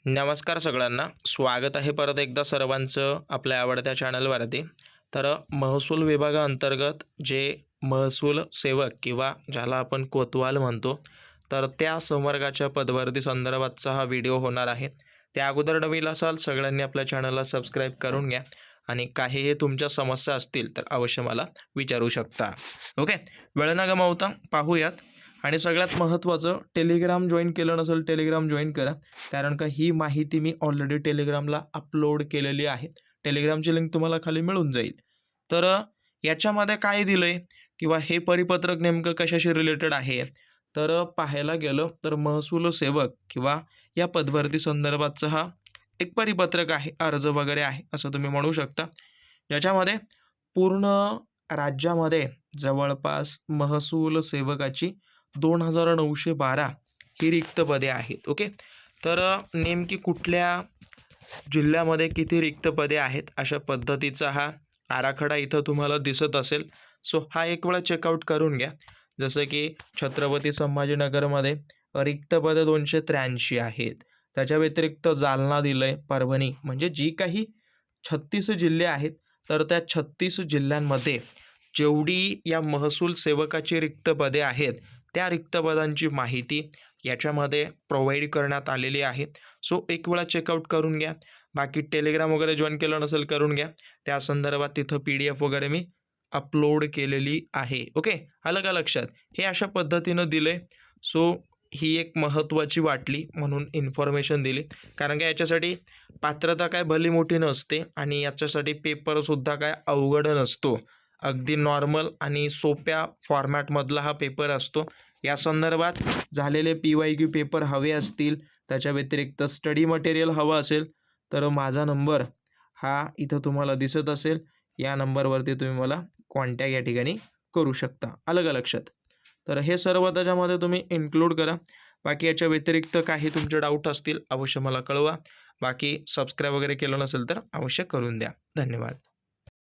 नमस्कार सगळ्यांना, स्वागत आहे परत एकदा सर्वांचं आपल्या आवडत्या चॅनलवरती. तर महसूल विभागाअंतर्गत जे महसूल सेवक किंवा ज्याला आपण कोतवाल म्हणतो, तर त्या संवर्गाच्या पदभरती संदर्भातचा हा व्हिडिओ होणार आहे. त्या अगोदर नवीन असाल सगळ्यांनी आपल्या चॅनलला सबस्क्राईब करून घ्या आणि काहीही तुमच्या समस्या असतील तर अवश्य मला विचारू शकता. ओके, वेळ न गमावता पाहूयात. आणि सगळ्यात महत्त्वाचं, टेलिग्राम जॉईन केलं नसेल टेलिग्राम जॉईन करा, कारण का ही माहिती मी ऑलरेडी टेलिग्रामला अपलोड केलेली आहे. टेलिग्रामची लिंक तुम्हाला खाली मिळून जाईल. तर याच्यामध्ये काय दिलं आहे किंवा हे परिपत्रक नेमकं कशाशी रिलेटेड आहे, तर पाहायला गेलं तर महसूल सेवक किंवा या पदभरती संदर्भातचा हा एक परिपत्रक आहे, अर्ज वगैरे आहे असं तुम्ही म्हणू शकता. याच्यामध्ये पूर्ण राज्यामध्ये जवळपास महसूल सेवकाची 2912 ही रिक्त पदे आहेत. ओके, तर नेमकी कुठल्या जिल्ह्यामध्ये किती रिक्त पदे आहेत अशा पद्धतीचा हा आराखडा इथं तुम्हाला दिसत असेल. सो हा एक वेळा चेकआउट करून घ्या. जसं की छत्रपती संभाजीनगरमध्ये रिक्त पदे 283 आहेत. त्याच्या व्यतिरिक्त जालना दिलं आहे, परभणी, म्हणजे जी काही 36 जिल्हे आहेत, तर त्या 36 जिल्ह्यांमध्ये जेवढी या महसूल सेवकाची रिक्त पदे आहेत त्या रिक्त पदांची माहिती याच्यामध्ये प्रोव्हाइड करण्यात आलेली आहे. सो एक वेळा चेकआउट करून घ्या. बाकी टेलिग्राम वगैरे जॉईन केलं नसेल करून घ्या. त्या संदर्भात तिथं PDF वगैरे मी अपलोड केलेली आहे. ओके, आलं का लक्षात? हे अशा पद्धतीनं दिले. सो ही एक महत्त्वाची वाटली म्हणून इन्फॉर्मेशन दिली, कारण का याच्यासाठी पात्रता काय भली मोठी नसते आणि याच्यासाठी पेपरसुद्धा काय अवघड नसतो. अगदी नॉर्मल आणि सोप्या फॉर्मॅटमधला हा पेपर असतो. या संदर्भात झालेले PYQ पेपर हवे असतील, त्याच्या व्यतिरिक्त स्टडी मटेरियल हवं असेल, तर माझा नंबर हा इथं तुम्हाला दिसत असेल. या नंबरवरती तुम्ही मला कॉन्टॅक्ट या ठिकाणी करू शकता. आलं का लक्षात? तर हे सर्व त्याच्यामध्ये तुम्ही इन्क्लूड करा. बाकी याच्या व्यतिरिक्त काही तुमचे डाऊट असतील अवश्य मला कळवा. बाकी सबस्क्राईब वगैरे केलं नसेल तर अवश्य करून द्या. धन्यवाद.